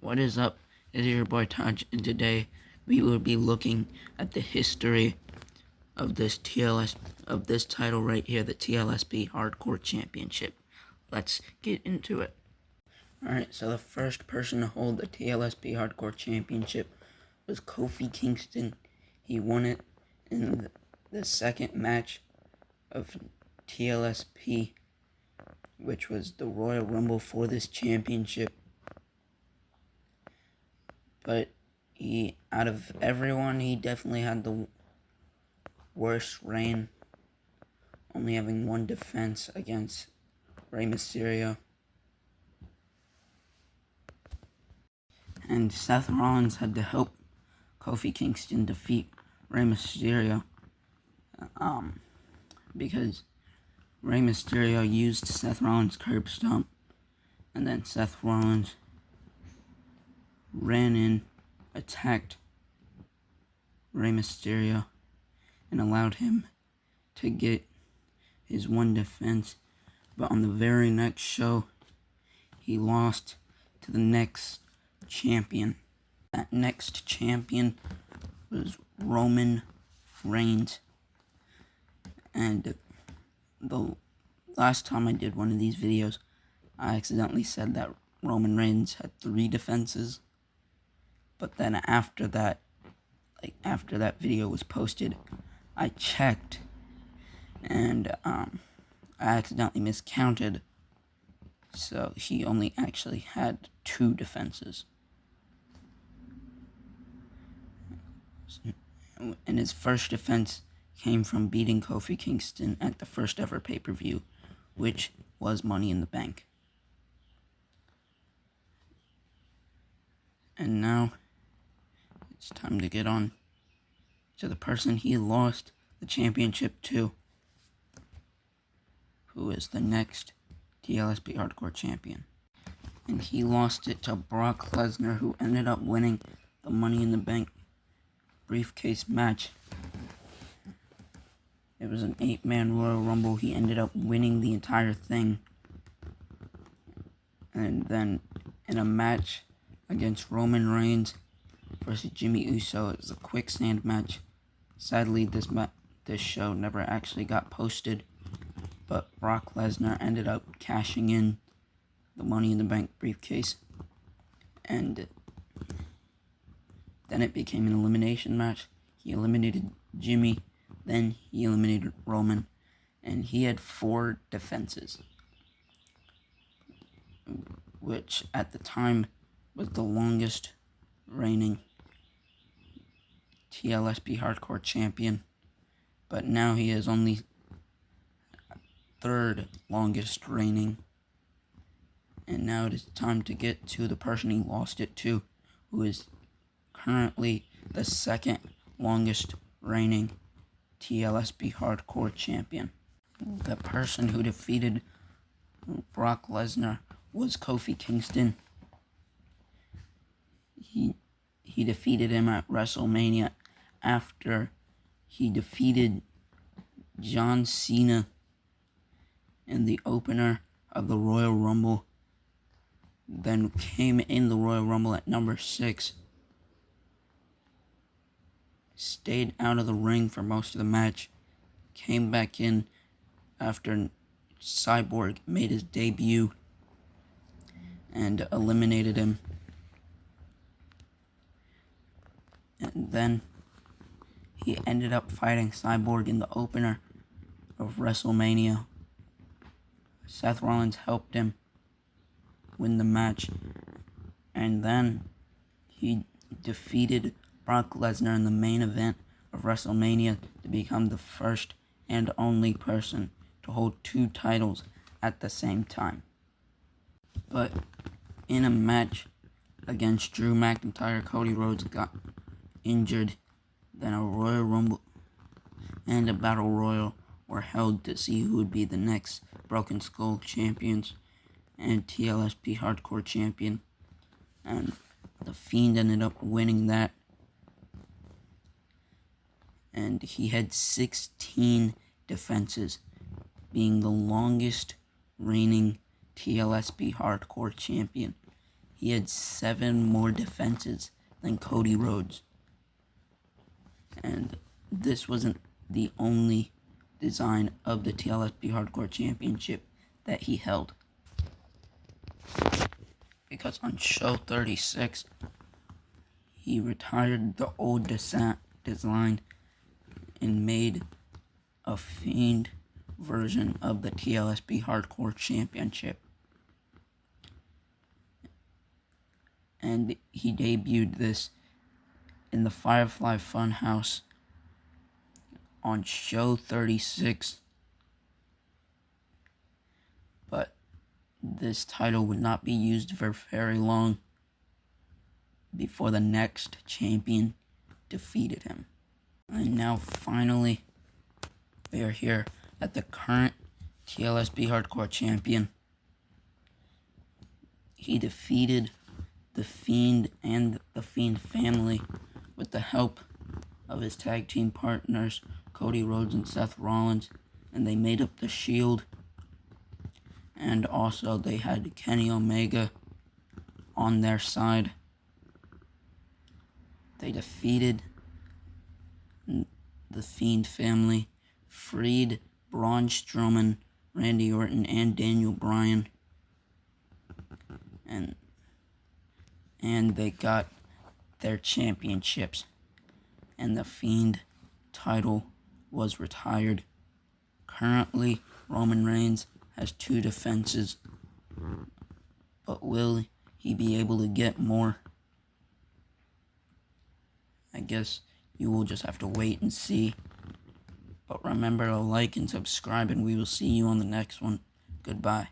What is up? It is your boy Taj, and today we will be looking at the history of this title right here, the Tlsp Hardcore Championship. Let's get into it. Alright, so the first person to hold the Tlsp Hardcore Championship was Kofi Kingston. He won it in the second match of Tlsp, which was the Royal Rumble for this championship. But out of everyone, he definitely had the worst reign, only having one defense against Rey Mysterio. And Seth Rollins had to help Kofi Kingston defeat Rey Mysterio, because Rey Mysterio used Seth Rollins' curb stomp, and then Seth Rollins ran in, attacked Rey Mysterio, and allowed him to get his one defense. But on the very next show, he lost to the next champion. That next champion was Roman Reigns. And the last time I did one of these videos, I accidentally said that Roman Reigns had 3 defenses. But then after that video was posted, I checked, and I accidentally miscounted. So he only actually had 2 defenses. And his first defense came from beating Kofi Kingston at the first ever pay-per-view, which was Money in the Bank. And now it's time to get on to the person he lost the championship to, who is the next Tlsp Hardcore Champion. And he lost it to Brock Lesnar, who ended up winning the Money in the Bank briefcase match. It was an 8-man Royal Rumble. He ended up winning the entire thing. And then in a match against Roman Reigns versus Jimmy Uso, it was a quicksand match. Sadly, this show never actually got posted, but Brock Lesnar ended up cashing in the Money in the Bank briefcase, and then it became an elimination match. He eliminated Jimmy, then he eliminated Roman, and he had 4 defenses, which at the time was the longest reigning Tlsp Hardcore Champion, but now he is only 3rd longest reigning. And now it is time to get to the person he lost it to, who is currently the 2nd longest reigning Tlsp Hardcore Champion. The person who defeated Brock Lesnar was Kofi Kingston. He defeated him at WrestleMania after he defeated John Cena in the opener of the Royal Rumble, then came in the Royal Rumble at number 6, stayed out of the ring for most of the match, came back in after Cyborg made his debut, and eliminated him. And then he ended up fighting Cyborg in the opener of WrestleMania. Seth Rollins helped him win the match, and then he defeated Brock Lesnar in the main event of WrestleMania to become the first and only person to hold 2 titles at the same time. But in a match against Drew McIntyre, Cody Rhodes got injured. Then a Royal Rumble and a Battle Royal were held to see who would be the next Broken Skull champions and Tlsp Hardcore champion. And The Fiend ended up winning that. And he had 16 defenses, being the longest reigning Tlsp Hardcore champion. he had 7 more defenses than Cody Rhodes. And this wasn't the only design of the Tlsp Hardcore Championship that he held. Because on show 36, he retired the old design and made a Fiend version of the Tlsp Hardcore Championship. And he debuted this in the Firefly Funhouse on show 36. But this title would not be used for very long before the next champion defeated him. And now finally, we are here at the current Tlsp Hardcore Champion. He defeated the Fiend and the Fiend family with the help of his tag team partners, Cody Rhodes and Seth Rollins, and they made up the Shield. And also they had Kenny Omega on their side. They defeated the Fiend family, freed Braun Strowman, Randy Orton, and Daniel Bryan. And they got their championships. And the Fiend title was retired. Currently, Roman Reigns has 2 defenses. But will he be able to get more? I guess you will just have to wait and see. But remember to like and subscribe, and we will see you on the next one. Goodbye.